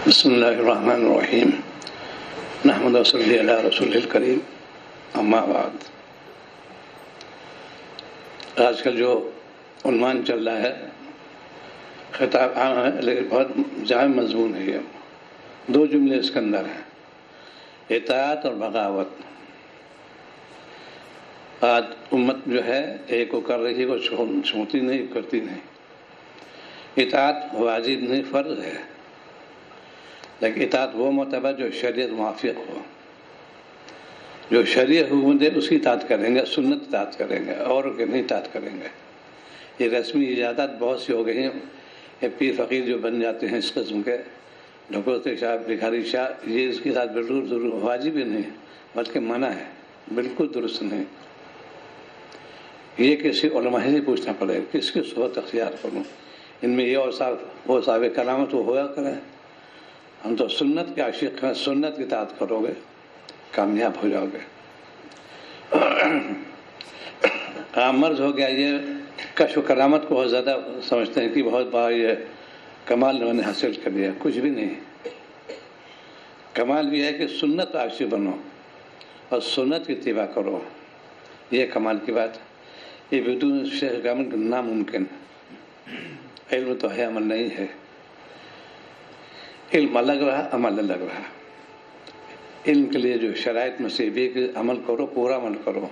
بسم اللہ الرحمن الرحیم نحمد و صلی علی رسول الکریم اما بعد. آج کل جو عنوان چل رہا ہے خطاب عام ہے لیکن بہت جامع مضمون ہے. یہ 2 جملے اس کے اندر ہیں، اطاعت اور بغاوت. آج امت جو ہے ایک کو کر رہی ہے، وہ چھوڑتی نہیں، کرتی نہیں. اطاعت واجب نہیں، فرض ہے، لیکن اطاعت وہ معتبر جو شریعت موافق ہو، جو شریعت حکم دے اس کی اطاعت کریں گے، سنت اطاعت کریں گے، اوروں کے نہیں اطاعت کریں گے. یہ رسمی اجازت بہت سی ہو گئی ہیں. یہ پیر فقیر جو بن جاتے ہیں اس قسم کے، ڈھکوتے شاہ، بھکاری شاہ، یہ اس کے ساتھ بالکل ضرور واجب ہی نہیں بلکہ منع ہے، بالکل درست نہیں. یہ کسی علماء سے پوچھنا پڑے گا کس کی صحبت اختیار کروں، ان میں یہ اوصاف، وہ صاحب کرامت وہ ہوا کریں. ہم تو سنت کے عاشق ہیں، سنت کی اطاعت کرو گے کامیاب ہو جاؤ گے. عام مرض ہو گیا یہ کشف و کرامت کو بہت زیادہ سمجھتے ہیں کہ بہت بڑا یہ کمال انہوں نے حاصل کر لیا. کچھ بھی نہیں. کمال بھی ہے کہ سنت عاشق بنو اور سنت کی اتباع کرو، یہ کمال کی بات. یہ بدون شیخ کامل ناممکن. علم تو ہے، عمل نہیں ہے. علم الگ رہا، عمل الگ رہا. علم کے لیے جو شرائط مصیبی کہ عمل کرو، پورا عمل کرو.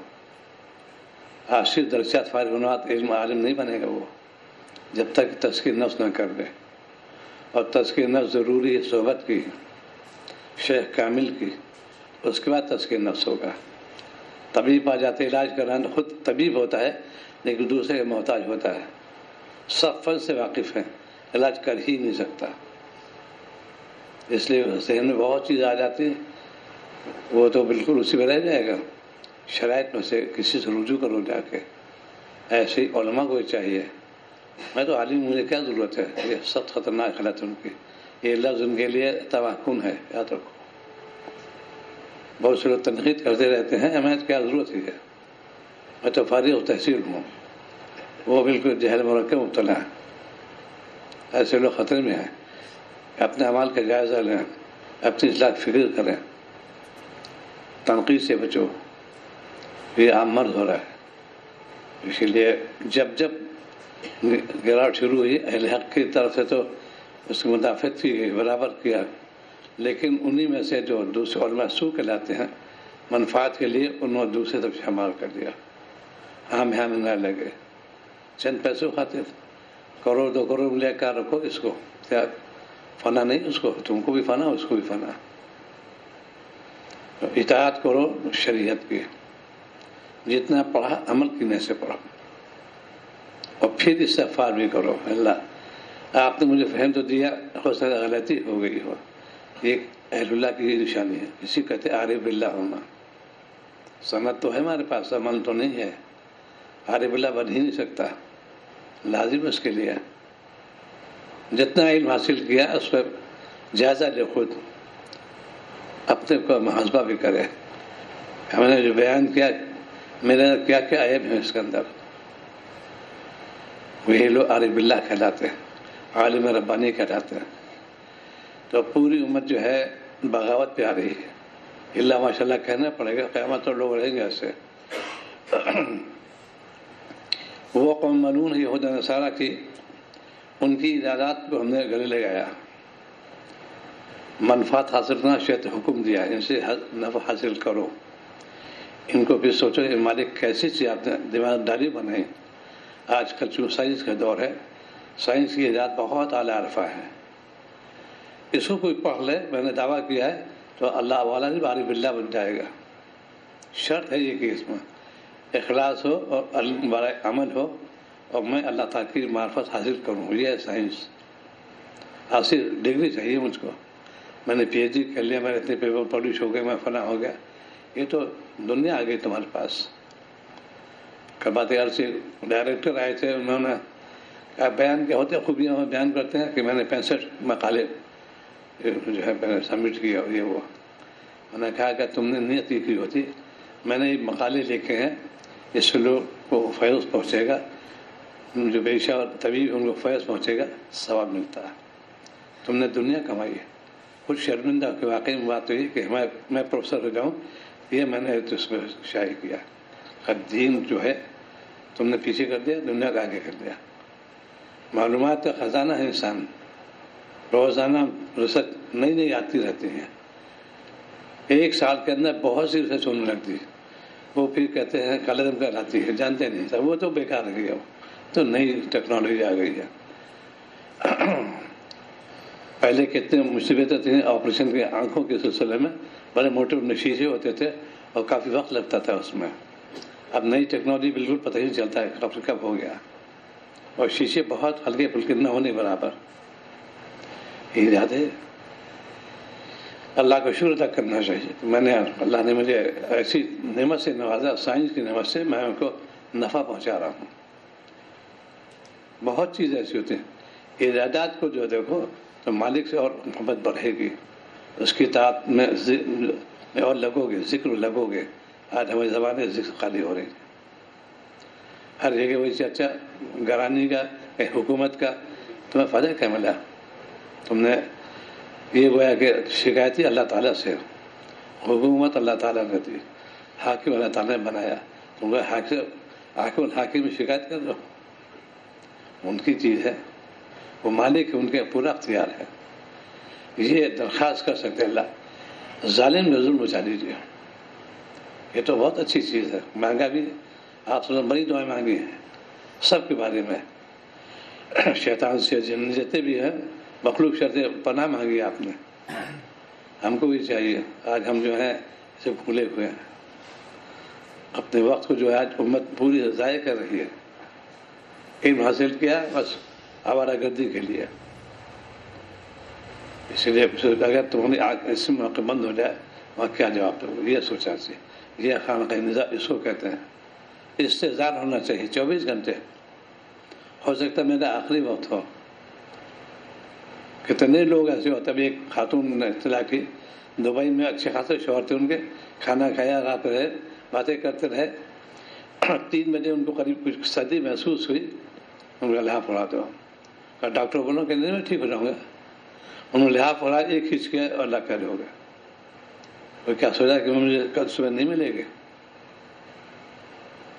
صرف درجات فارغ ہونا علم عالم نہیں بنے گا وہ جب تک تزکیہ نفس نہ کر دے. اور تزکیہ نفس ضروری ہے صحبت کی، شیخ کامل کی، اس کے بعد تزکیہ نفس ہوگا. طبیب آ جاتے علاج کرانا، خود طبیب ہوتا ہے لیکن دوسرے کا محتاج ہوتا ہے. سب فن سے واقف ہیں، علاج کر ہی نہیں سکتا. اس لیے ذہن میں بہت چیز آ جاتی ہے، وہ تو بالکل اسی میں رہ جائے گا. شرائط میں سے کسی سے رجوع کرو جا کے. ایسے ہی علماء کو چاہیے. میں تو عالم، مجھے کیا ضرورت ہے؟ یہ سخت خطرناک حالت ان کی. یہ لفظ ان کے لیے توہین ہے، یاد رکھو. بہت سے لوگ تنقید کرتے رہتے ہیں، ہمیں کیا ضرورت ہے؟ میں تو فارغ تحصیل ہوں. وہ بالکل جہل مرکب مبتلا ہے. ایسے لوگ خطرے میں ہیں. اپنے اعمال کا جائزہ لیں، اپنی اصلاح فکر کریں، تنقید سے بچو. یہ عام مرض ہو رہا ہے. اسی لیے جب گراوٹ شروع ہوئی اہل حق کی طرف سے تو اس کی مدافعت کی گئی، برابر کیا. لیکن انہی میں سے جو دوسرے علماء سو کہلاتے ہیں، منفعت کے لیے انہوں نے دوسرے طرف شمار کر دیا. ہم یہاں میں نہ لگے، چند پیسوں خاطر کروڑ 2 کروڑ لے کر رکھو اس کو. کیا فنا نہیں؟ اس کو تم کو بھی فنا، اس کو بھی فنا. اطاعت کرو شریعت کی. جتنا پڑھا عمل کرنے سے پڑھو، اور پھر استغفار بھی کرو. اللہ آپ نے مجھے فہم تو دیا، ہو سکتا غلطی ہو گئی ہو. یہ اہل اللہ کی نشانی ہے. اسی کہتے عارف باللہ ہونا. سند تو ہے ہمارے پاس، عمل تو نہیں ہے. عارف باللہ بن ہی نہیں سکتا. لازم اس کے لیے جتنا علم حاصل کیا اس پر جائزہ لے، خود اپنے کو محاسبہ بھی کرے. ہم نے جو بیان کیا، میرے کیا کیا عیب ہے اس کے اندر. وہی لوگ عارف باللہ کہلاتے ہیں، عالم ربانی کہلاتے ہیں. تو پوری امت جو ہے بغاوت پہ آ رہی ہے. اللہ ماشاء اللہ کہنا پڑے گا، قیامت تو لوگ رہیں گے ایسے. وہ قوم ملعون ہے یہود و نصارہ کی، ان کی ایجادات کو ہم نے گلے لگایا. منفعت حاصل کرنا شیط حکم دیا، ان سے نفع حاصل کرو. ان کو بھی سوچو یہ مالک کیسی چیز آپ نے دماغ داری بنائی. آج کل چونکہ سائنس کا دور ہے، سائنس کی ایجاد بہت اعلیٰ عرفہ ہے. اس کو کوئی پڑھ لے، میں نے دعویٰ کیا ہے تو اللہ والا بھی عارف باللہ بن جائے گا. شرط ہے یہ کہ اس میں اخلاص ہو اور برائے عمل ہو، اور میں اللہ تعالیٰ کی معرفت حاصل کروں. یہ ہے سائنس. حاصل ڈگری چاہیے مجھ کو. میں نے پی ایچ ڈی کر لیا، میں اتنے پیپر پبلش ہو گئے، میں فنا ہو گیا. یہ تو دنیا آ گئی تمہارے پاس. کباتے سے ڈائریکٹر آئے تھے، انہوں نے بیان کیا ہوتے خوبیاں بیان کرتے ہیں کہ میں نے 65 مقالے جو ہے میں نے سبمٹ کیا. یہ وہ میں نے کہا کہ تم نے نیت کی ہوتی. میں نے یہ مقالے لکھے ہیں، اس سے لوگ کو فیض پہنچے گا، جو پیشہ اور طبیب ان کو فیض پہنچے گا، ثواب ملتا ہے۔ تم نے دنیا کمائی ہے، کچھ شرمندہ کہ واقعی بات تو یہ کہ میں پروفیسر ہو جاؤں، یہ میں نے تو اس میں شائع کیا۔ دین جو ہے تم نے پیچھے کر دیا، دنیا کا آگے کر دیا۔ معلومات کا خزانہ ہے انسان، روزانہ ریسرچ نئی آتی رہتی ہیں، ایک سال کے اندر بہت سی ریسرچ ہونے لگتی ہے، وہ پھر کہتے ہیں کالم کہلاتی ہے، جانتے نہیں سر، وہ تو بیکار ہو گیا، وہ تو نئی ٹیکنالوجی آ گئی ہے۔ پہلے کتنے مصیبتیں تھیں آپریشن کے، آنکھوں کے سلسلے میں بڑے موٹے شیشے ہوتے تھے اور کافی وقت لگتا تھا اس میں، اب نئی ٹیکنالوجی بالکل پتہ ہی نہیں چلتا ہے کب ہو گیا، اور شیشے بہت ہلکے پھلکے نہ ہونے برابر۔ ایجاد ہے، اللہ کا شکر ادا کرنا چاہیے۔ میں نے اللہ نے مجھے ایسی نعمت سے نوازا، سائنس کی نعمت سے میں ان کو نفع پہنچا رہا ہوں۔ بہت چیزیں ایسی ہوتی ہیں، ایجادات کو جو دیکھو تو مالک سے اور محبت بڑھے گی، اس کی اطاعت میں اور لگو گے، ذکر لگو گے۔ آج ہماری زبانیں ذکر خالی ہو رہی ہیں، ہر جگہ وہی چرچا گرانی کا، حکومت کا، تمہیں فائدہ کیا ملا؟ تم نے یہ گویا کہ شکایتی اللہ تعالیٰ سے، حکومت اللہ تعالیٰ نے دی، حاکم اللہ تعالیٰ نے بنایا، تم کو حاکم الحاکم میں شکایت کر دو، ان کی چیز ہے، وہ مالک ہے، ان کے پورا اختیار ہے۔ یہ درخواست کر سکتے اللہ ظالم میں ظلم بچا دیجیے، یہ تو بہت اچھی چیز ہے، مانگا بھی آپ سے بڑی دعائیں مانگی ہیں سب کے بارے میں، شیطان سے جن جتنے بھی ہیں مخلوق شر سے پناہ مانگی آپ نے، ہم کو بھی چاہیے۔ آج ہم جو ہیں اسے بھولے ہوئے ہیں، اپنے وقت کو جو ہے آج امت پوری ضائع کر رہی ہے، علم حاصل کیا بس آوارہ گردی کے لیے، اس لیے اگر تمہاری اس موقع بند ہو جائے وہاں کیا جواب دو، یہ سوچا چاہیے۔ یہ خانقاہ نظام اس کو کہتے ہیں، استحضار ہونا چاہیے 24 گھنٹے، ہو سکتا ہے میرا آخری وقت ہو۔ کتنے لوگ ایسے ہوتے ہیں، ایک خاتون نے اطلاع کی دبئی میں، اچھے خاصے شوہر تھے ان کے، کھانا کھایا، رات رہے، باتیں کرتے رہے، 3 بجے ان کو قریب کچھ سردی محسوس ہوئی، ان کا لحاظ اڑا دو، ڈاکٹر بولو کہ نہیں میں ٹھیک ہو جاؤں گا، انہوں نے لحاظ اڑا، ایک کھینچ کے اور اللہ کہہ ہو گئے۔ وہ کیا سوچا کہ مجھے کل صبح نہیں ملے گے،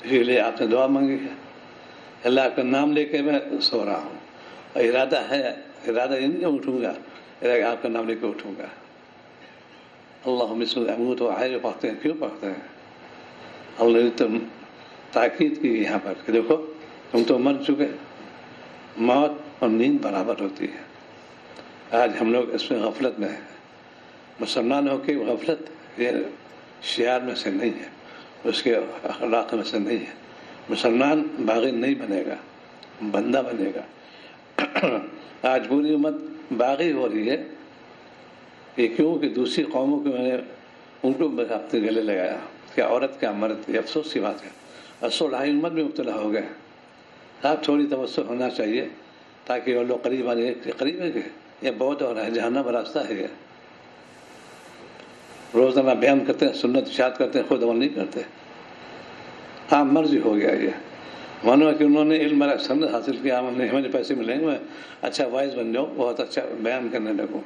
اسی لیے آپ نے دعا مانگی ہے، اللہ کا نام لے کے میں سو رہا ہوں، اور ارادہ ہے، ارادہ یہ نہیں کہ اٹھوں گا، آپ کا نام لے کے اٹھوں گا۔ اللہم اسم اموت و احیا پڑھتے ہیں، کیوں پڑھتے ہیں؟ اللہ نے تم تاکید کی یہاں پر کہ دیکھو تم تو مر چکے، موت اور نیند برابر ہوتی ہے۔ آج ہم لوگ اس میں غفلت میں ہیں، مسلمان ہو کے غفلت یہ شعار میں سے نہیں ہے، اس کے اخلاق میں سے نہیں ہے۔ مسلمان باغی نہیں بنے گا، بندہ بنے گا۔ آج پوری امت باغی ہو رہی ہے، یہ کیوں کہ دوسری قوموں کے میں نے ان کو اپنے گلے لگایا، کیا عورت کیا مرد، یہ افسوس کی بات ہے، اصل لائی امت میں مبتلا ہو گئے۔ آپ تھوڑی توسع ہونا چاہیے تاکہ وہ لوگ قریب آنے، قریب ہے کہ یہ بہت ہو رہا ہے، جہنم راستہ ہے، یہ روزانہ بیان کرتے ہیں، سنت اشاعت کرتے ہیں، خود عمل نہیں کرتے، عام مرضی ہو گیا یہ، مانو کہ انہوں نے علم سند حاصل کیا، ہمیں پیسے ملیں گے، میں اچھا وائز بن جاؤں، بہت اچھا بیان کرنے لگوں۔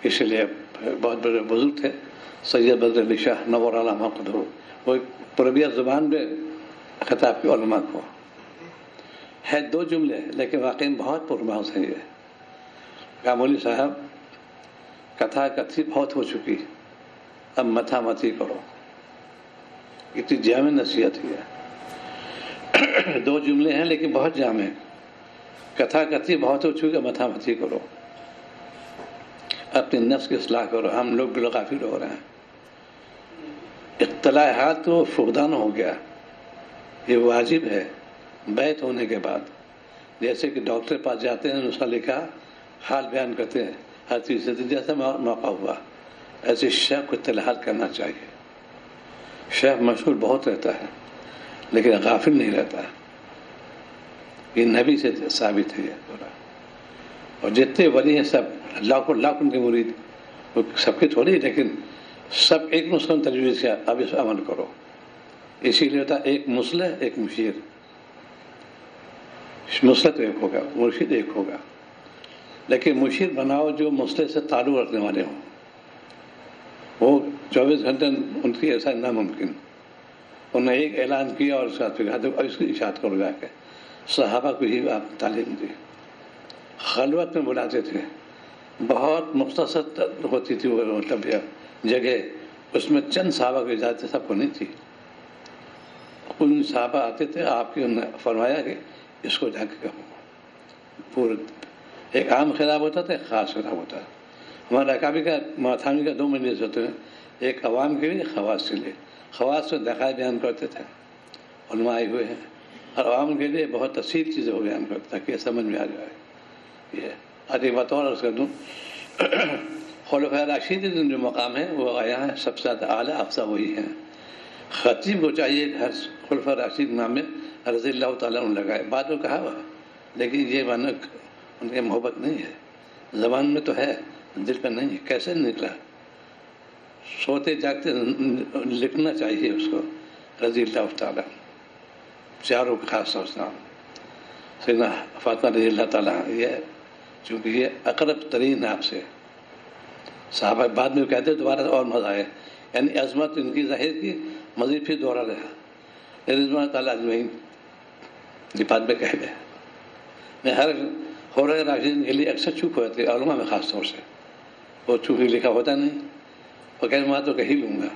اس لیے بہت بڑے بزرگ تھے سید بدر علی شاہ نور علامہ قدر، وہ عربیہ زبان میں خطاب کے علماء کو ہے 2 جملے لیکن واقعی بہت پرماس ہے یہ، کہا مولوی صاحب کتھا کتھی بہت ہو چکی، اب متھا متی کرو، اتنی جامع نصیحت ہے، 2 جملے ہیں لیکن بہت جامع، کتھا کتھی بہت ہو چکی، متھا متی کرو، اپنے نفس کی اصلاح کرو۔ ہم لوگ غافل ہو رہے ہیں، اختلاحات کو فقدان ہو گیا، یہ واجب ہے بیعت ہونے کے بعد، جیسے کہ ڈاکٹر پاس جاتے ہیں، نسخہ لکھا، حال بیان کرتے ہیں، ہر چیز سے جیسا موقع ہوا ایسے شیخ کو اطلاعات کرنا چاہیے۔ شیخ مشغول بہت رہتا ہے لیکن غافل نہیں رہتا، یہ نبی سے ثابت ہے یہ پورا، اور جتنے ولی ہیں سب لاکھوں ان کے مرید، سب کے تھوڑی، لیکن سب ایک نسخہ تجویز کیا، اب اس عمل کرو، اسی لیے ہوتا ایک مصلح ایک مشیر. مصلح تو ایک ہوگا, مرشد ایک ہوگا, لیکن مشیر بناؤ جو مصلح سے تعلق رکھنے والے ہوں. وہ 24 گھنٹے ان کی ایسا ناممکن. انہوں نے ایک اعلان کیا اور اس کی اشاعت کرو جا کے. صحابہ کو ہی آپ تعلیم دی, خلوت میں بلاتے تھے, بہت مختصر ہوتی تھی وہ مطلب جگہ, اس میں چند صحابہ کی اجازت سب کو نہیں تھی. ان صحابہ آتے تھے, آپ کی انہوں نے فرمایا کہ اس کو جا کے کہو. پورے ایک عام خطاب ہوتا تھا, ایک خاص خطاب ہوتا ہے. ہمارا اکابر کا ماتھانی کا 2 مجلس ہوتے ہیں, ایک عوام کے لیے, خواص کے لیے. خواص میں دقائق بیان کرتے تھے, علماء آئے ہوئے ہیں, اور عوام کے لیے بہت تفصیل چیزیں وہ بیان کرتے تاکہ سمجھ میں آ جائے. یہ آدھی بطور اس کا دوں خلفائے راشدین جو مقام ہے وہ آیا ہے, سب سے زیادہ اعلیٰ افضل وہی ہیں. خطیب کو چاہیے کہ ہر خلفائے راشد نام میں رضی اللہ تعالیٰ عنہ لگائے. بات وہ کہا ہوا, لیکن یہ معنی ان کی محبت نہیں ہے, زبان میں تو ہے, دل پہ نہیں ہے. کیسے نکلا؟ سوتے جاگتے لکھنا چاہیے اس کو, رضی اللہ تعالیٰ. چاروں کا خاص سوچنا. سیدنا فاطمہ رضی اللہ تعالیٰ, یہ چونکہ یہ اقرب ترین آپ سے. صحابہ بعد میں کہتے دوبارہ اور مزہ آئے, یعنی عظمت ان کی ظاہر کی, مزید پھر دوہرا رہا. رضوان تعالیٰ اجمعین یہ بات میں کہہ گئے. میں ہر خلفائے راشدین کے لیے اکثر چوک ہوتے, علماء میں خاص طور سے. وہ چونکہ لکھا ہوتا نہیں, وہ کہہ میں تو کہی لوں گا.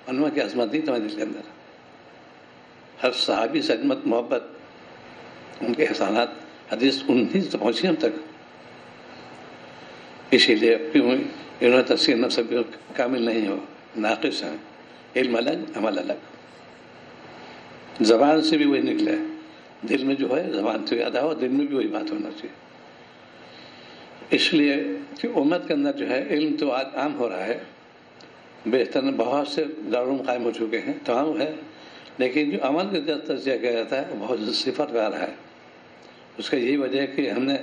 علماء کی عظمت نہیں تمہارے دل کے اندر. ہر صحابی سے عظمت, محبت, ان کے احسانات, حدیث انہیں سے پہنچی ہم تک. اسی لیے انہوں نے تفسیر نفس کامل نہیں ہو, ناقص ہیں. علم الگ, عمل الگ. زبان سے بھی وہی نکلے, دل میں جو ہے زبان سے ادا ہو, دل میں بھی وہی بات ہونا چاہیے. اس لیے کہ امت کے اندر جو ہے علم تو آج عام ہو رہا ہے, بہتر بہت سے دارالعلوم قائم ہو چکے ہیں, تمام ہے, لیکن جو عمل کا تجزیہ کیا جاتا ہے بہت صفر پہ آ رہا ہے. اس کا یہی وجہ ہے کہ ہم نے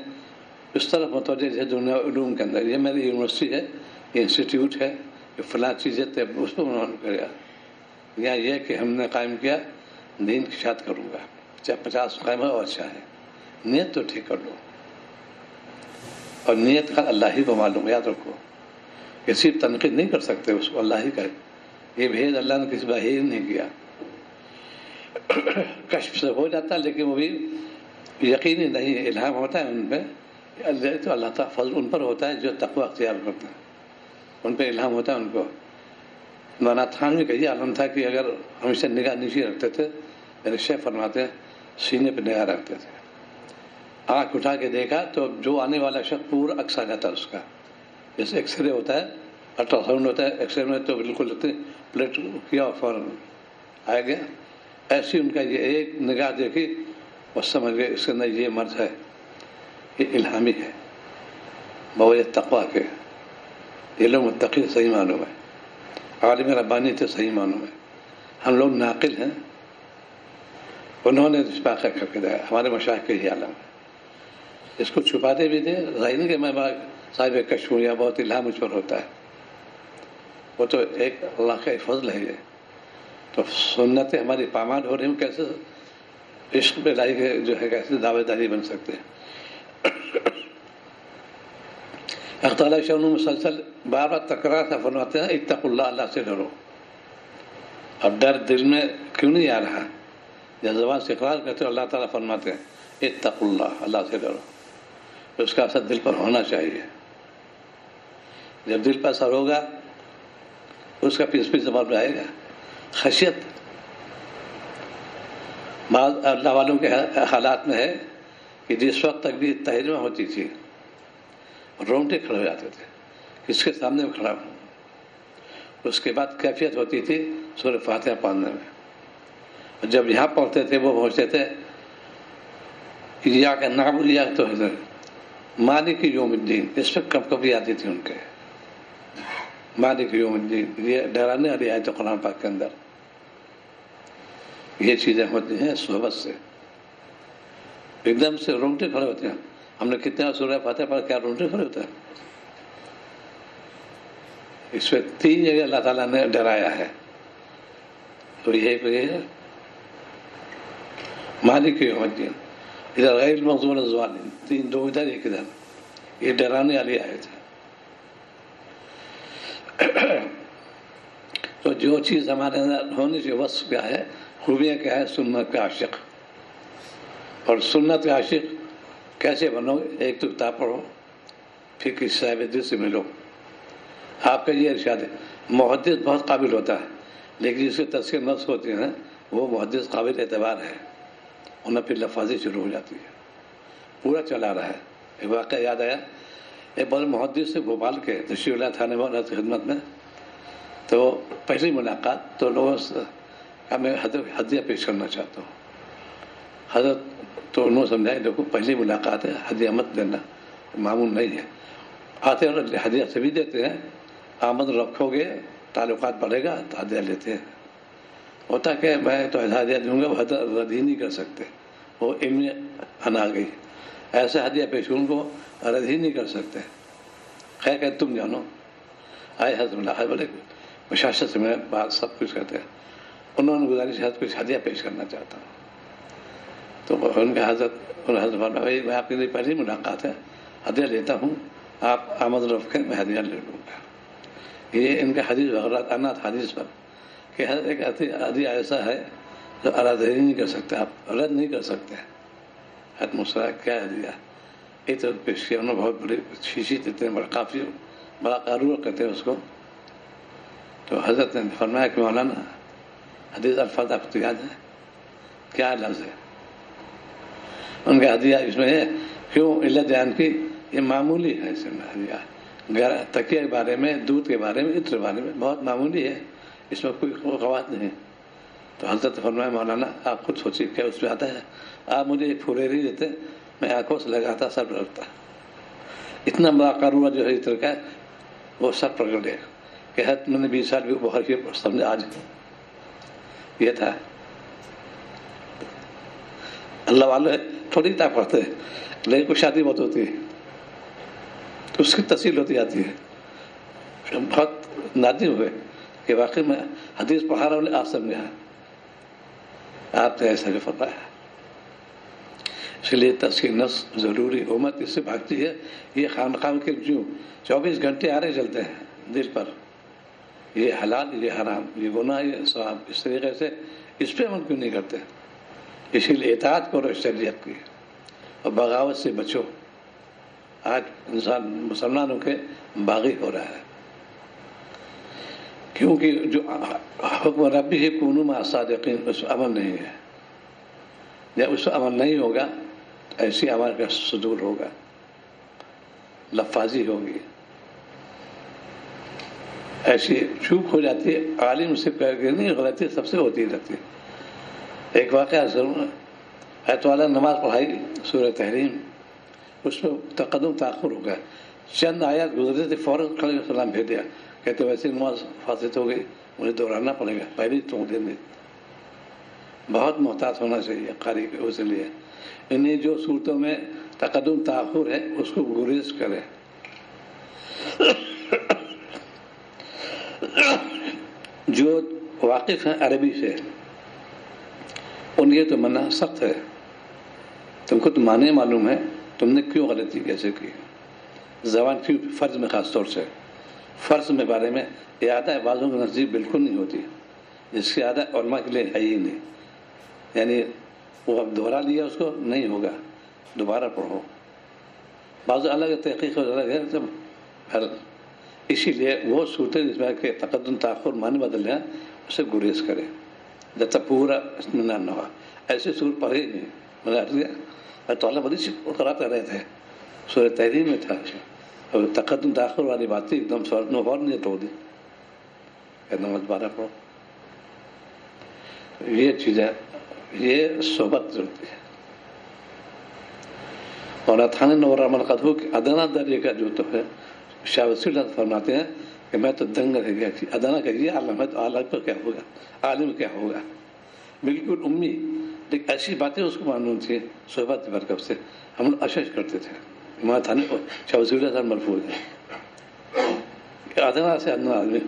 اس طرف متوجہ ہے دنیا علوم کے اندر. یہ میری یونیورسٹی ہے, یہ انسٹیٹیوٹ ہے, یہ فلاں چیزیں تھے, اس پہ منعقد کرے گا. یا یہ کہ ہم نے قائم کیا دین کی اشاعت کروں گا, چاہے 50 قائم ہو اور اچھا ہے. نیت تو ٹھیک کر لو, اور نیت کا اللہ ہی کو معلوم, یاد رکھو. کسی تنقید نہیں کر سکتے اس کو, اللہ ہی کرے. یہ بھید اللہ نے کسی باہر نہیں کیا. کشف سے ہو جاتا ہے, لیکن وہ بھی یقینی نہیں. الہام ہوتا ہے ان پہ, تو اللہ تعالیٰ فضل ان پر ہوتا ہے جو تقوی اختیار کرتے ہیں, ان پہ الہام ہوتا ہے ان کو. مولانا تھانوی کا یہ عالم تھا کہ اگر ہمیشہ نگاہ نیچی رکھتے تھے, میرے شیخ فرماتے ہیں سینے پہ نگاہ رکھتے تھے, آنکھ اٹھا کے دیکھا تو جو آنے والا شخص پورا عکس آ جاتا اس کا. جیسے ایکس رے ہوتا ہے, الٹرا ساؤنڈ ہوتا ہے, ایکس رے میں تو بالکل پلیٹ کیا فوراً آ گیا. ایسی ان کا یہ ایک نگاہ دیکھی اور سمجھ گئے اس کے اندر یہ مرض ہے, یہ الہامی ہے, بوجہ تقویٰ کے. یہ لوگ متقی صحیح معنوں میں, عالم ربانی تھے صحیح معنوں میں. ہم لوگ ناقل ہیں, انہوں نے اتفاق کر کے دیا. ہمارے مشائخ کے ہی عالم ہے. اس کو چھپاتے بھی تھے, ظاہر نہیں کہ میں صاحب کشف ہوں یا بہت الہام مجھ پر ہوتا ہے. وہ تو ایک اللہ کا فضل ہے. یہ تو سنتیں ہماری پامال ہو رہی ہیں, کیسے عشق پہ لائی کے جو ہے کیسے دعوے داری بن سکتے ہیں. اختلاف شعر مسلسل بار بار تکرار تھا, فرماتے ہیں اتقوا اللہ, اللہ سے ڈرو. اب ڈر دل میں کیوں نہیں آ رہا؟ جب زبان سے اقرار کرتے اللہ تعالیٰ فرماتے ہیں اتقوا اللہ, اللہ سے ڈرو. اس کا اثر دل پر ہونا چاہیے. جب دل پر اثر ہوگا اس کا پیس پیس زبان میں آئے گا. خشیت بعض اللہ والوں کے حالات میں ہے کہ جس وقت تک بھی تہجمہ ہوتی تھی رونگٹے کھڑے ہو جاتے تھے, کس کے سامنے میں کھڑا ہوں. اس کے بعد کیفیت ہوتی تھی سورہ فاتحہ پڑھنے میں. جب یہاں پڑھتے تھے وہ پہنچتے تھے یا کہ نعبد یا تو مالک یوم الدین, اس پہ کب کبھی آتی تھی ان کے مالک یوم الدین. یہ ڈرانے والی آیت قرآن پاک کے اندر یہ چیزیں ہوتی ہیں صحبت سے. ایک دم سے رونگٹے کھڑے ہوتے ہیں. ہم نے کتنے سورہ فاتحہ پڑھ, کیا رونگٹے کھڑے ہوتے ہیں؟ اس پہ 3 جگہ اللہ تعالیٰ نے ڈرایا ہے. تو یہ ہے مالک یوم الدین، ادھر غیر المغضوب علیہم الضالین، تین دو ادھر ایک ادھر، یہ ڈرانے والی آیت ہے۔ تو جو چیز ہمارے اندر ہونی چاہیے، وصف کیا ہے، خوبیاں کیا ہے، سنت کا عاشق۔ اور سنت کا عاشق کیسے بنو گے؟ ایک تو کتاب پڑھو، پھر کسی صاحب دل سے ملو۔ آپ کا یہ ارشاد ہے، محدث بہت قابل ہوتا ہے، لیکن جس کے تذکیر نفس ہوتے ہیں وہ محدث قابل اعتبار ہے، انہیں پھر لفاظی شروع ہو جاتی ہے، پورا چلا رہا ہے۔ ایک واقعہ یاد آیا، ایک بڑے محدث سے بھوپال کے تشریف اللہ تھانے والا کی خدمت میں، تو پہلی ملاقات تو لوگوں سے میں ہدیہ پیش کرنا چاہتا ہوں۔ حضرت تو انہوں نے سمجھایا، دیکھو پہلی ملاقات ہے، ہدیہ مت دینا، معمول نہیں ہے۔ آتے اور ہدیہ سے بھی دیتے ہیں، آمد رکھو گے تعلقات بڑھے گا تو ہدیہ لیتے ہیں۔ ہوتا کہ میں تو ہدیہ دوں گا، وہ رد ہی نہیں کر سکتے، وہ علم انا گئی، ایسا ہدیہ پیش ان کو رد ہی نہیں کر سکتے۔ خیر کہ تم جانو، آئے حضرت اللہ بولے مشاشت سے میں بات سب کچھ کہتے ہیں، انہوں نے گزارش ہے کچھ ہدیہ پیش کرنا چاہتا ہوں۔ تو ان کے حضرت بھائی میں آپ کے لیے پہلی ملاقات ہے، ہدیہ لیتا ہوں، آپ آمد رکھیں میں ہدیہ لے لوں گا۔ یہ ان کا حدیث وغیرہ انات حدیث پر کہ ایک ہدیہ ایسا ہے جو رد ہی نہیں کر سکتے، آپ رد نہیں کر سکتے۔ حضرت مسئلہ کیا ہدیہ، یہ تو پیش کیا انہوں نے، بہت بڑی شیشی دیتے ہیں، بڑا کافی بڑا قارور کہتے ہیں اس کو۔ تو حضرت نے فرمایا کہ مولانا حدیث الفاظ آپ کو یاد ہے، کیا لفظ ہے؟ ان کا ہدیہ اس میں ہے، کیوں علت بیان کی، یہ معمولی ہے، اس میں ہدیہ تکیہ کے بارے میں، دودھ کے بارے میں، عطر کے بارے میں بہت معمولی ہے، اس میں کوئی قوات نہیں۔ تو حضرت فرمایا مولانا آپ خود سوچیے کیا اس میں آتا ہے، آپ مجھے ایک پھوریری دیتے، میں آنکھوں سے لگاتا، سر پر رکھتا، اتنا بڑا قارورہ جو ہے عطر کا وہ سر پر رکھ دے کہ حضرت میں نے 20 سال بھی بہت ہی سمجھا، آج یہ تھا۔ اللہ والے تھوڑی کتاب پڑھتے ہیں، لیکن کوئی شادی بہت ہوتی ہے تو اس کی تفصیل ہوتی جاتی ہے، بہت نادم ہوئے کہ واقعی میں حدیث پڑھا رہا ہوں، آپ سمجھا، آپ نے ایسا جو فرمایا۔ اس لیے تزکیہ نفس ضروری، امت اس سے بھاگتی ہے، یہ خانقاہ کے جو 24 گھنٹے آ رہے چلتے ہیں دل پر، یہ حلال، یہ حرام، یہ گناہ، یہ ثواب، اس طریقے سے اس پہ عمل کیوں نہیں کرتے؟ اسی لیے اطاعت کرو شریعت کی اور بغاوت سے بچو۔ آج انسان مسلمانوں کے باغی ہو رہا ہے، کیونکہ جو حکم ربی ہے کونوا مع الصادقین، اس پر عمل نہیں ہے۔ جب اس پر عمل نہیں ہوگا ایسی عمل کا صدور ہوگا، لفاظی ہوگی، ایسی چوک ہو جاتی ہے، عالم سے نہیں، غلطی سب سے ہوتی رہتی ہے۔ ایک واقعہ ضرور، ایت والا نماز پڑھائی سورہ تحریم، اس میں تقدم تاخر ہو گیا، چند آیات گزرے تھے، فوراً کھڑے ہو سلام بھیج دیا، کہتے ویسے نماز فاسد ہو گئی، مجھے دہرانا پڑے گا، پہلے تو دیں گے۔ بہت محتاط ہونا چاہیے قاری کے، اس لیے انہیں جو صورتوں میں تقدم تاخر ہے اس کو گریز کرے۔ جو واقف ہیں عربی سے ان کے تو منع سخت ہے، تم کو تو معنی معلوم ہے، تم نے کیوں غلطی کیسے کی، زبان کیوں، فرض میں خاص طور سے، فرض میں بارے میں اعادہ بعضوں کے نزدیک بالکل نہیں ہوتی، جس کی اعادہ علماء کے لیے ہے ہی نہیں، یعنی وہ اب دوہرا لیا اس کو نہیں ہوگا، دوبارہ پڑھو، بعض الگ تحقیق الگ ہے سب ہر، اسی لیے وہ صورتیں جس میں کہ تقدم تاخر معنی بدل جائیں اسے گریز کرے جب تک پورا اطمینان نہ ہوا۔ ایسے صورت پڑھے نہیں، میں تو اللہ بدی قرآن کر رہے تھے، سورہ تحریم میں تھا، اور تقدم تاخر والی بات تھی، ایک دم فوراً نہیں توڑ دی، ایک دم دوبارہ پڑھو۔ یہ چیزیں، یہ صحبت ضرورت ہے۔ اور تھانے نور عمل قدو کے ادنا درجے کا جو تو ہے، شاہ وسیع اللہ فرماتے ہیں کہ میں تو دنگ رہ گیا، ادنا کہیے عالم ہے تو عالم پر کیا ہوگا، عالم کیا ہوگا، بالکل امی، لیکن ایسی باتیں اس کو معلوم تھی صحبت برکت سے، ہم لوگ اشش کرتے تھے، وہاں تھانے کو شاہ وسیع اللہ مرفوع ہے، ادنا سے ادنا آدمی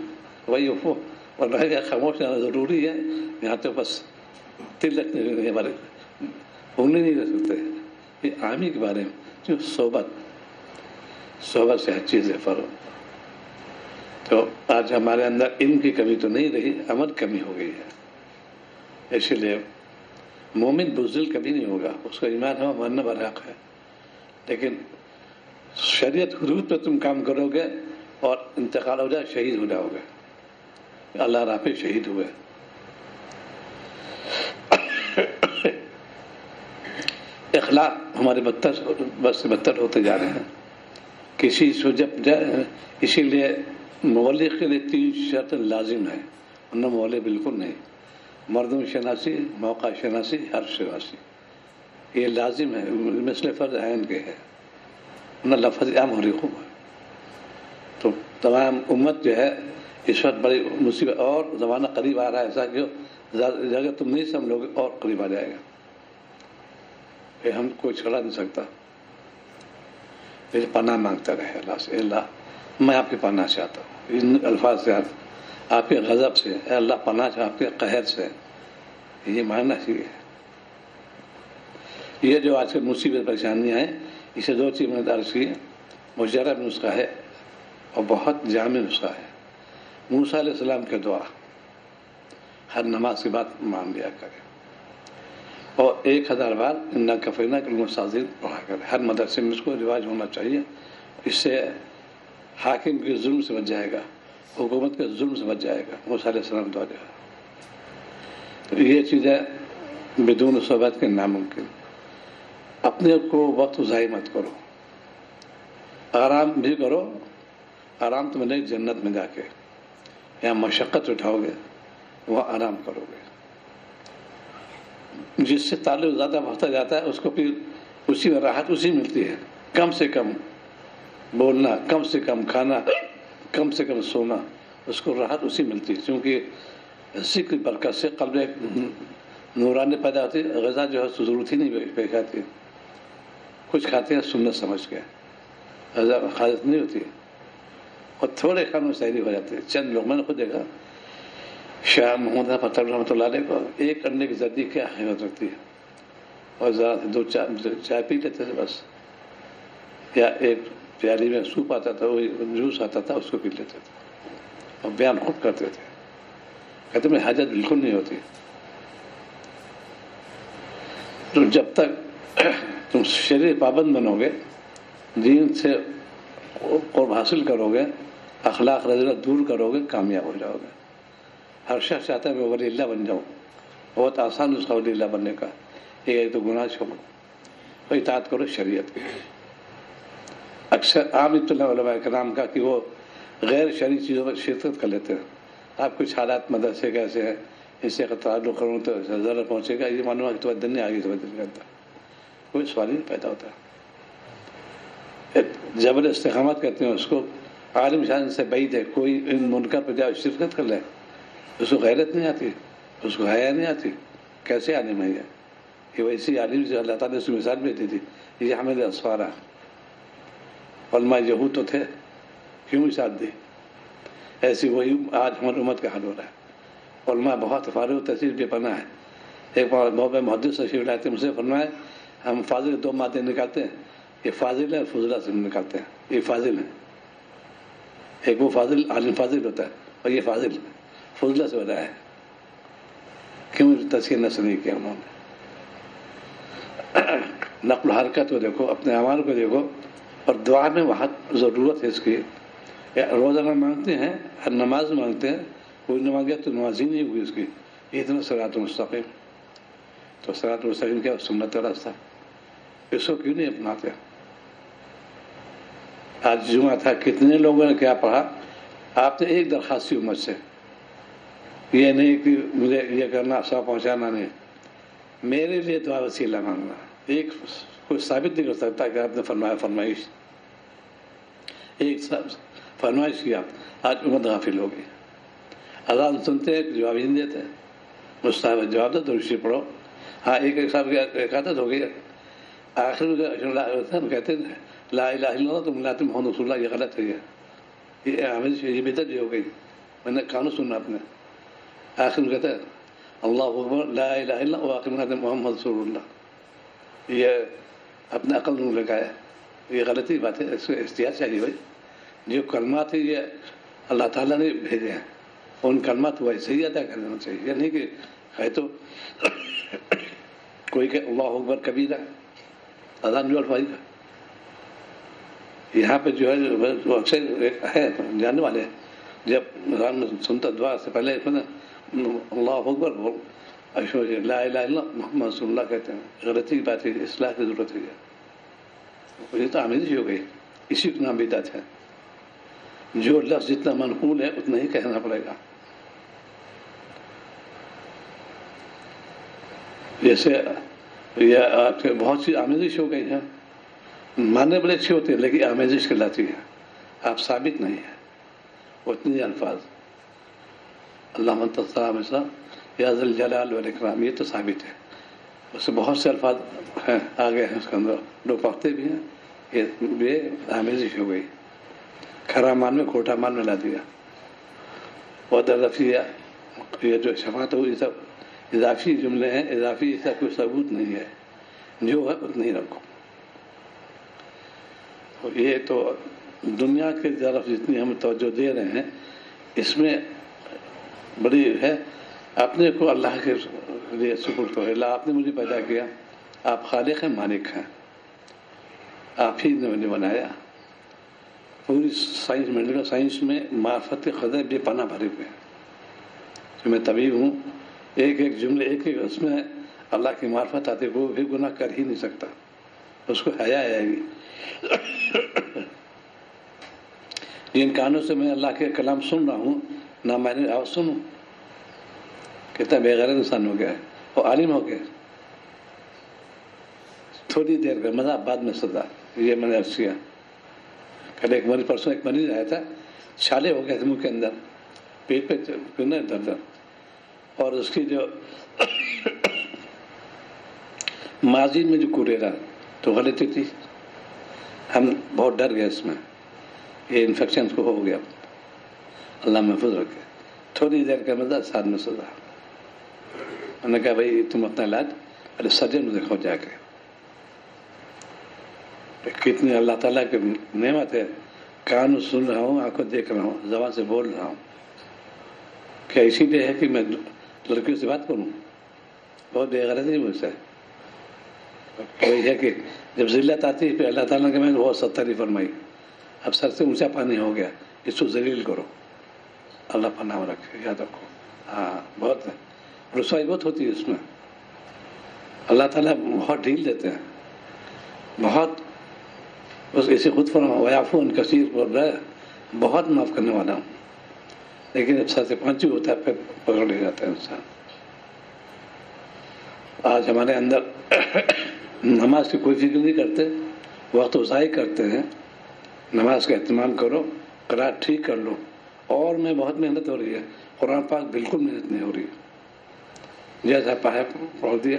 وہی اور رہ گیا خاموش رہنا ضروری ہے. یہاں تو بس دل رکھنے ہمارے بھولنے نہیں رہ سکتے. یہ عامی کے بارے میں جو صحبت سے ہر چیز ہے فرق. تو آج ہمارے اندر علم کی کمی تو نہیں رہی، عمل کمی ہو گئی ہے. اسی لیے مومن بزدل کبھی نہیں ہوگا، اس کا ایمان ہو مرنا برحق ہے. لیکن شریعت حدود پہ تم کام کرو گے اور انتقال ہو جائے شہید ہو جاؤ گے. اللہ راہ پہ شہید ہوئے. اخلاق ہمارے بد سے بدتر ہوتے جا رہے ہیں. کسی سے جب اسی لیے مولد کے لیے 3 شرط لازم ہے، ورنہ مولد بالکل نہیں. مردم شناسی، موقع شناسی، حرف شناسی، یہ لازم ہے، مثل فرض عین کے ہے، ورنہ لفظ عام ہو رہی خوب ہے. تو تمام امت جو ہے اس وقت بڑی مصیبت، اور زمانہ قریب آ رہا ہے ایسا کہ جگہ تم نہیں سمجھو گے اور قریب آ جائے گا. کہ ہم کوئی چھڑا نہیں سکتا. پھر پناہ مانگتا رہے اللہ سے، اللہ میں آپ کی پناہ چاہتا ہوں ان الفاظ سے، آپ کے غضب سے، اے اللہ پناہ چاہتا آپ کے قہر سے. یہ ماننا چاہیے. یہ جو آج کل مصیبت پریشانیاں ہیں، اسے 2 چیز میں درج کی. مجرب نسخہ ہے اور بہت جامع نسخہ ہے. موسیٰ علیہ السلام کے دعا ہر نماز کے بعد مان لیا کرے، اور 1000 بار انا کفینا المستہزئین پڑھا کرے. ہر مدرسے میں اس کو رواج ہونا چاہیے. اس سے حاکم کے ظلم سے بچ جائے گا، حکومت کے ظلم سے بچ جائے گا. موسیٰ علیہ السلام دعا دیا. تو یہ چیزیں بدون صحبت کے ناممکن. اپنے کو وقت ضائع مت کرو، آرام بھی کرو. آرام تو ملے جنت میں جا کے. یہاں مشقت اٹھاؤ گے، وہاں آرام کرو گے. جس سے تعلق زیادہ بڑھتا جاتا ہے اس کو پھر اسی میں راحت اسی ملتی ہے. کم سے کم بولنا، کم سے کم کھانا، کم سے کم سونا، اس کو راحت اسی ملتی ہے. کیونکہ ذکر برکت سے قلب ایک نورانی پیدا ہوتی ہے. غذا جو ہے ضرورت ہی نہیں پیش آتی. کچھ کھاتے ہیں سنت سمجھ کے، غذا حاجت نہیں ہوتی. اور تھوڑے کھانوں میں سحری ہو جاتے ہیں. چند لوگ میں نے خود دیکھا، شاہ محمد پتھر رحمۃ اللہ علیہ کو 1 انڈے کی زردی کیا اہمیت رکھتی ہے، اور ذرا 2 چائے پی لیتے تھے بس، یا 1 پیالی میں سوپ آتا تھا، وہی جوس آتا تھا، اس کو پی لیتے تھے. اور بیان خود کرتے تھے، کہتے میں حاجت بالکل نہیں ہوتی. تو جب تک تم شرع پابند بنو گے، دین سے قرب حاصل کرو گے، اخلاق رذیلت دور کرو گے، کامیاب ہو جاؤ گے. ہر شخص چاہتا ہے میں ولی اللہ بن جاؤں. بہت آسان اس کا ولی اللہ بننے کا. ایک تو گناہ چھوڑو اور اطاعت کرو شریعت کی. اکثر عام اطلاع علماء کرام کا کہ وہ غیر شرعی چیزوں پر شرکت کر لیتے ہیں. آپ کچھ حالات مدرسے کیسے ہیں، اس سے تعلق کروں تو ضرر پہنچے گا، یہ معلوم ہے کہ تو دن نہیں آگے تو دل کرتا، کوئی سوال ہی نہیں پیدا ہوتا. جبر استقامت کہتے ہیں اس کو. عالم شان سے بعید ہے کوئی ان منکر پہ جائے شرکت کر لے، اس کو غیرت نہیں آتی، اس کو حیا نہیں آتی. کیسے عالم ہے یہ ویسی عالم سے اللہ تعالیٰ نے اس کی مثال بھی دی تھی. یہ حامل اسفارہ علماء یہود تو تھے، کیوں مثال دی؟ ایسی وہی آج ہماری امت کا حال ہو رہا ہے. علماء بہت فارغ و تحصیل بے پناہ ہے. ایک بار بہت محدث تشریف لاتے مجھ سے فرمائے ہم فاضل 2 مادے نکالتے ہیں، یہ فاضل ہے، فضلہ سے نکالتے ہیں. یہ فاضل ہے، ایک وہ فاضل عالم فاضل ہوتا ہے، اور یہ فاضل فضلہ سے بنا ہے. کیوں تذکیہ نسل نہیں کیا انہوں نے؟ نقل و حرکت کو دیکھو، اپنے اعمال کو دیکھو، اور دعا میں بہت ضرورت ہے اس کی. روزانہ مانگتے ہیں، ہر نماز مانگتے ہیں، کوئی نہ مانگے تو نماز ہی نہیں ہوگی اس کی. اتنا صراط مستقیم، تو صراط مستقیم کیا سنت کا راستہ، اس کو کیوں نہیں اپناتے؟ آج جمعہ تھا، کتنے لوگوں نے کیا پڑھا. آپ نے ایک درخواست کی امت سے، یہ نہیں کہ مجھے یہ کرنا سب پہنچانا نہیں، میرے لیے دعا وسیلہ مانگنا. ایک کوئی ثابت نہیں کر سکتا کہ آپ نے فرمایا فرمائش، ایک فرمائش کی آپ، آج امت غافل ہو گئی. اذان سنتے ہیں جواب ہی نہیں دیتے. مستحب جواب دو، درود پڑھو. ہاں ایک صاحب کی عادت ہو گئی، آخر میں کہتے ہیں لا الہ الا اللہ تم لا محمد رسول اللہ. یہ غلط ہے، یہ بدعت ہو گئی. میں نے کانوں سنا اپنے آخر میں کہتا ہے اللہ اکبر لا الہ الا اللہ، آخر میں کہتے ہیں محمد رسول اللہ. یہ اپنے عقل میں لگایا، یہ غلطی بات ہے، اس کو احتیاط چاہیے بھائی. جو کلمات ہیں یہ اللہ تعالیٰ نے بھیجے ہیں، ان کلمات کو ویسے ہی ادا کرنا چاہیے. یہ نہیں کہ ہے تو کوئی کہ اللہ اکبر کبیرہ اذان جو الفاظ کا یہاں پہ جو ہے وہ اکثر ہے جاننے والے، جب اذان میں سنتا دعا سے پہلے اللہ اکبر بول اشہد لا الہ الا اللہ محمد رسول اللہ کہتے ہیں. غلطی کی بات ہے، اصلاح کی ضرورت ہے. یہ تو آمیزش ہو گئی، اسی کو نام بدعت ہے. جو لفظ جتنا منقول ہے اتنا ہی کہنا پڑے گا. جیسے یہ آپ کے بہت سی آمیزش ہو گئی ہیں، ماننے بڑے اچھے ہوتے ہیں لیکن آمیزش کہلاتی ہے. آپ ثابت نہیں ہے اتنے الفاظ. اللہ منتصر ہمیشہ یا ذل جلال والاکرام، یہ تو ثابت ہے. اس سے بہت سے الفاظ ہیں آگے ہیں اس کے اندر، لوگ پڑھتے بھی ہیں. یہ آمیزش ہو گئی، کھرا مان میں کھوٹا مان میں لا دیا. اور رفیہ یہ جو شفاعت ہو، یہ سب اضافی جملے ہیں، اضافی اس کا کوئی ثبوت نہیں ہے. جو ہے اتنا ہی رکھو. یہ تو دنیا کی طرف جتنی ہم توجہ دے رہے ہیں، اس میں بڑی ہے اپنے کو اللہ کے لیے سپرد کرو. اللہ آپ نے مجھے پیدا کیا، آپ خالق ہیں، مالک ہیں، آپ ہی نے مجھے بنایا. پوری سائنس میڈیکل سائنس میں معرفت خزاں بے پناہ بھرے ہوئے ہیں. تو میں طبیب ہوں، ایک ایک جملے ایک ایک اس میں اللہ کی معرفت آتی، وہ بھی گناہ کر ہی نہیں سکتا، اس کو حیا آئے گی. جن کانوں سے میں اللہ کے کلام سن رہا ہوں، نہ میں نے آواز سنوں. کتنا بے غیرت انسان ہو گیا ہے، وہ عالم ہو گیا. تھوڑی دیر کا مزہ بعد میں سزا. یہ میں نے عرض کیا، کل ایک مریض پرسوں ایک مریض آیا تھا، چھالے ہو گئے تھے منہ کے اندر، پیٹ پہ درد، اور اس کی جو ماضی میں جو کوریرا تو غلطی تھی. ہم بہت ڈر گئے اس میں، یہ انفیکشن کو ہو گیا، اللہ محفوظ رکھے. تھوڑی دیر کا مزہ، ساتھ میں سزا. انہوں نے کہا بھائی تم اپنا علاج پہلے سرجن میں دیکھو جا کے. کتنی اللہ تعالیٰ کی نعمت ہے، کان سن رہا ہوں، آنکھوں دیکھ رہا ہوں، زبان سے بول رہا ہوں. کیا اسی لیے ہے کہ میں لڑکیوں سے بات کروں؟ بہت بے غرض ہے مجھ سے. وہی ہے کہ جب ذلت آتی ہے پھر اللہ تعالیٰ نے میں بہت ستاری فرمائی، اب سر سے اونچا پانی ہو گیا، اس کو ذلیل کرو. اللہ پناہ رکھے، یاد رکھو. ہاں بہت رسوائی بہت ہوتی ہے اس میں. اللہ تعالیٰ بہت ڈھیل دیتے ہیں، بہت. بس ایسے خود فرما ویعفون کثیر بول رہا ہے، بہت معاف کرنے والا ہوں. لیکن جب سر سے پہنچی ہوتا ہے پھر پکڑ لے جاتا ہے انسان. آج ہمارے اندر نماز کی کوئی فکر نہیں کرتے، وقت ضائع کرتے ہیں. نماز کا اہتمام کرو، قرأت ٹھیک کر لو. اور میں بہت محنت ہو رہی ہے، قرآن پاک بالکل محنت نہیں ہو رہی. جیسا پایا پڑھ دیا،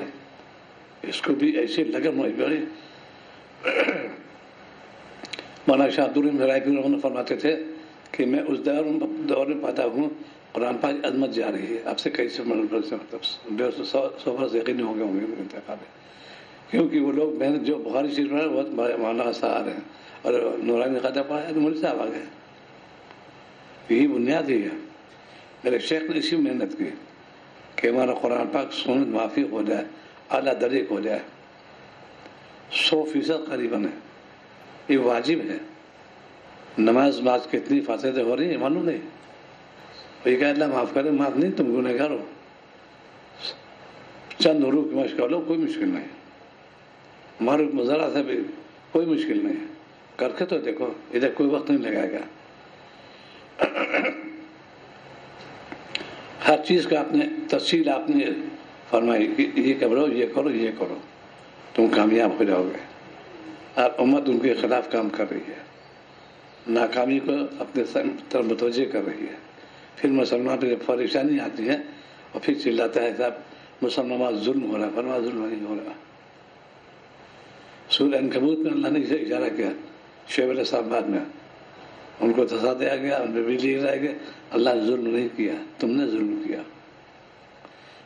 اس کو بھی ایسے لگن ہوئی بڑی. مولانا شاہ عبد الرحیم رائے پور فرماتے تھے کہ میں اس دور میں پاتا ہوں قرآن پاک عظمت جا رہی ہے. اب سے کئی سے مطلب 100 برس یقین ہو گئے ہوں گے انتخاب ہے. کیونکہ وہ لوگ محنت جو بخاری شریف میں بہت مولانا صاحب ہیں اور نورانی خطہ پڑھا ہے تو مولوی صاحب آ گئے. یہی بنیاد ہی ہے. میرے شیخ نے اسی محنت کی کہ ہمارا قرآن پاک سنت موافق ہو جائے، اعلیٰ درجے ہو جائے. 100% قریباً ہے. یہ واجب ہے. نماز کتنی فاسدیں ہو رہی ہیں معلوم نہیں. یہ کہ اللہ معاف کرے، معاف نہیں، تم گنہ گار ہو. چند روح کی مشق کر لو، کوئی مشکل نہیں. معروف مظاہرہ سے بھی کوئی مشکل نہیں ہے. کر کے تو دیکھو، ادھر کوئی وقت نہیں لگائے گا. ہر چیز کا آپ نے تفصیل آپ نے فرمائی کہ یہ کرو، یہ کرو، یہ کرو، تم کامیاب ہو جاؤ گے. اور امت ان کے خلاف کام کر رہی ہے، ناکامی کو اپنے طرف متوجہ کر رہی ہے. پھر مسلمان پہ جب پریشانی آتی ہے اور پھر چلاتا ہے صاحب مسلمان ظلم ہو رہا ہے. فرما ظلم نہیں ہو رہا. سورہ عنکبوت میں اللہ نے اسے اشارہ کیا. شعیب علیہ السلام بعد میں ان کو دھسا دیا گیا، ان پہ بجلی گرائی گئی. اللہ نے ظلم نہیں کیا، تم نے ظلم کیا.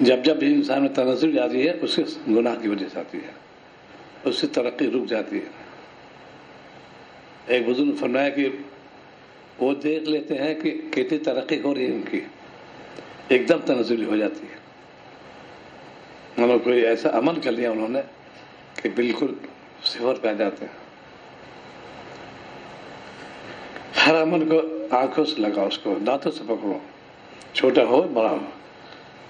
جب جب بھی انسان میں تنزل جاتی ہے اس سے گناہ کی وجہ سے آتی ہے، اس سے ترقی رک جاتی ہے۔ ایک بزرگ نے فرمایا کہ وہ دیکھ لیتے ہیں کہ کتنی ترقی ہو رہی ہے ان کی، ایک دم تنزلی ہو جاتی ہے۔ مطلب کوئی ایسا عمل کر لیا انہوں نے کہ بالکل صفر پہ آ جاتے ہیں۔ ہر عمل کو آنکھوں سے لگاؤ، اس کو دانتوں سے پکڑو، چھوٹا ہو بڑا ہو۔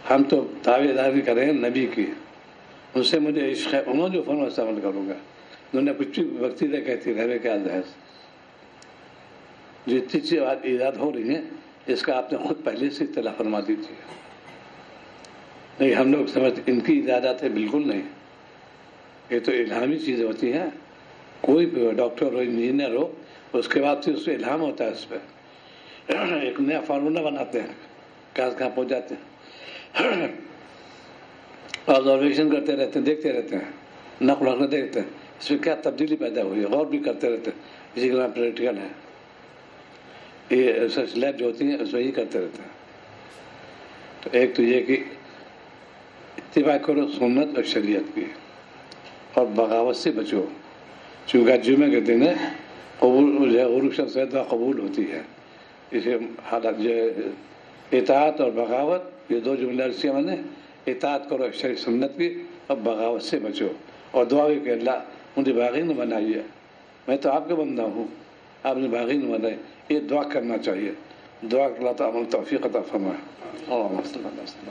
ہم تو دعوے داری کریں نبی کی، ان سے مجھے عشق ہے، انہوں نے جو فرمایا ویسا عمل کروں گا۔ انہوں نے کچھ بھی وقتی رہ کہتی رہے کیا جائز، جتنی چیز ایجاد ہو رہی ہیں اس کا آپ نے خود پہلے سے اطلاع فرما دیجیے۔ نہیں ہم لوگ سمجھ ان کی ایجادات ہے، بالکل نہیں، یہ تو الہامی چیزیں ہوتی ہیں۔ کوئی بھی ہو، ڈاکٹر ہو، انجینئر ہو، اس کے بعد پھر اس پہ الہام ہوتا ہے، اس پہ ایک نیا فارمولہ بناتے ہیں، کہاں پہنچ جاتے ہیں، آبزرویشن کرتے رہتے ہیں، دیکھتے رہتے ہیں، نقل حرکت دیکھتے ہیں، اس میں کیا تبدیلی پیدا ہوئی ہے، غور بھی کرتے رہتے ہیں۔ اسی کے نام پریکٹیکل ہے، یہ ریسرچ لیب جو ہوتی ہیں اس میں یہ کرتے رہتے ہیں۔ تو ایک تو یہ کہ اتباع کرو سنت اور شریعت کی، اور بغاوت سے بچو، چونکہ جمعے کے دن قبول غروب شمس سے دعا قبول ہوتی ہے۔ اسے حالات جو اطاعت اور بغاوت، یہ دو جملے سے میں نے اطاعت کرو شریع سنت کی اور بغاوت سے بچو، اور دعا بھی کہ اللہ مجھے باغی نہ بنائیے، میں تو آپ کا بندہ ہوں، آپ نے باغی نہ بنائے، یہ دعا کرنا چاہیے۔ دعا اللہ تعالیٰ عمل توفیق عطا فرمائے۔ اللہم صلی اللہ علیہ وسلم۔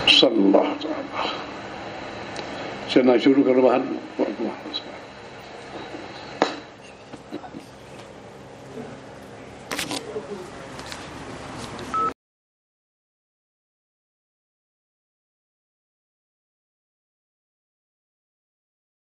صلی اللہ تعالیٰ چلنا شروع کرو باہر۔